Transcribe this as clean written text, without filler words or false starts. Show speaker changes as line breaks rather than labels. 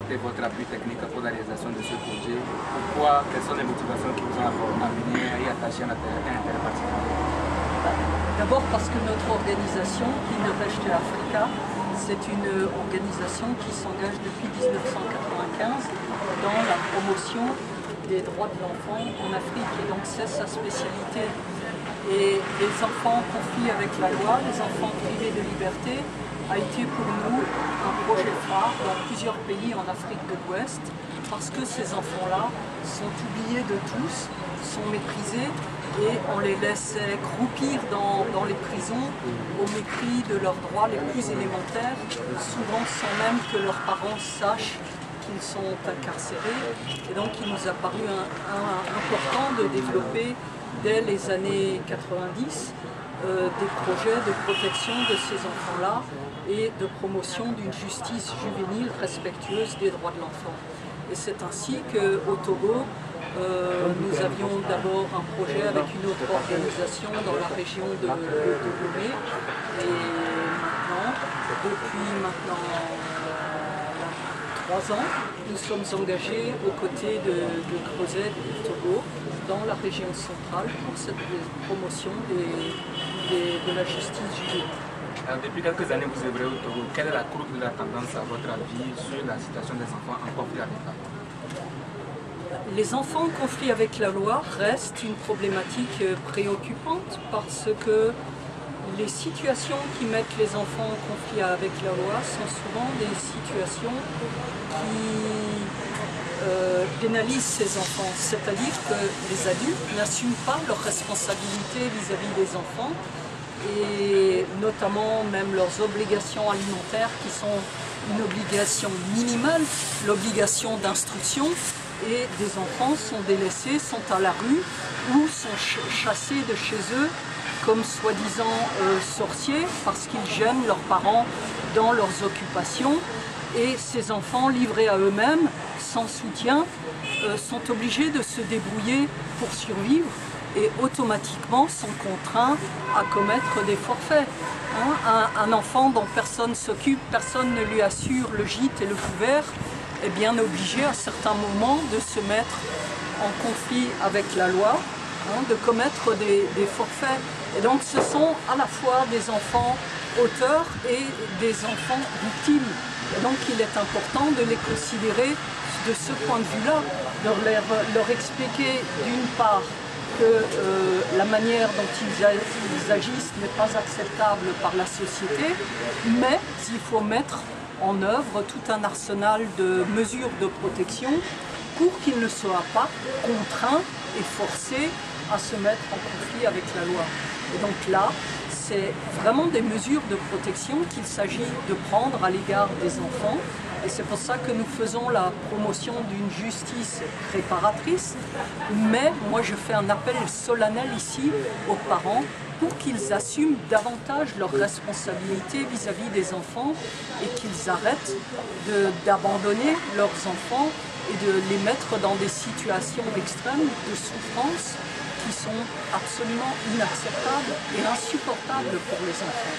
apporté votre appui technique pour la réalisation de ce projet? Pourquoi? Quelles sont les motivations qui vous ont amené à y attacher un intérêt particulier?
D'abord parce que notre organisation, Kinderrechte Afrika, c'est une organisation qui s'engage depuis 1995 dans la promotion des droits de l'enfant en Afrique, et donc c'est sa spécialité. Et les enfants confiés avec la loi, les enfants privés de liberté, a été pour nous un projet phare dans plusieurs pays en Afrique de l'Ouest, parce que ces enfants-là sont oubliés de tous, sont méprisés, et on les laissait croupir dans les prisons au mépris de leurs droits les plus élémentaires, souvent sans même que leurs parents sachent qu'ils sont incarcérés. Et donc il nous a paru important de développer dès les années 90 des projets de protection de ces enfants-là et de promotion d'une justice juvénile respectueuse des droits de l'enfant. Et c'est ainsi qu'au Togo, nous avions d'abord un projet avec une autre organisation dans la région de Lomé, et depuis maintenant 3 ans, nous sommes engagés aux côtés de Creuset du Togo dans la région centrale pour cette promotion de la justice juvénile.
Alors, depuis quelques années, vous œuvrez au Togo. Quelle est la courbe de la tendance, à votre avis, sur la situation des enfants en conflit avec la loi?
Les enfants en conflit avec la loi restent une problématique préoccupante, parce que les situations qui mettent les enfants en conflit avec la loi sont souvent des situations qui pénalisent ces enfants. C'est-à-dire que les adultes n'assument pas leurs responsabilités vis-à-vis des enfants, et notamment même leurs obligations alimentaires qui sont une obligation minimale, l'obligation d'instruction, et des enfants sont délaissés, sont à la rue ou sont chassés de chez eux comme soi-disant sorciers parce qu'ils gênent leurs parents dans leurs occupations, et ces enfants livrés à eux-mêmes, sans soutien, sont obligés de se débrouiller pour survivre et automatiquement sont contraints à commettre des forfaits. Un enfant dont personne s'occupe, personne ne lui assure le gîte et le couvert, est bien obligé à certains moments de se mettre en conflit avec la loi, de commettre des forfaits. Et donc ce sont à la fois des enfants auteurs et des enfants victimes. Et donc il est important de les considérer de ce point de vue-là, de leur expliquer d'une part que la manière dont ils agissent n'est pas acceptable par la société, mais il faut mettre en œuvre tout un arsenal de mesures de protection pour qu'ils ne soient pas contraints et forcés à se mettre en conflit avec la loi. Et donc là, c'est vraiment des mesures de protection qu'il s'agit de prendre à l'égard des enfants. Et c'est pour ça que nous faisons la promotion d'une justice réparatrice. Mais moi, je fais un appel solennel ici aux parents pour qu'ils assument davantage leurs responsabilités vis-à-vis des enfants et qu'ils arrêtent d'abandonner leurs enfants et de les mettre dans des situations extrêmes de souffrance qui sont absolument inacceptables et insupportables pour les enfants.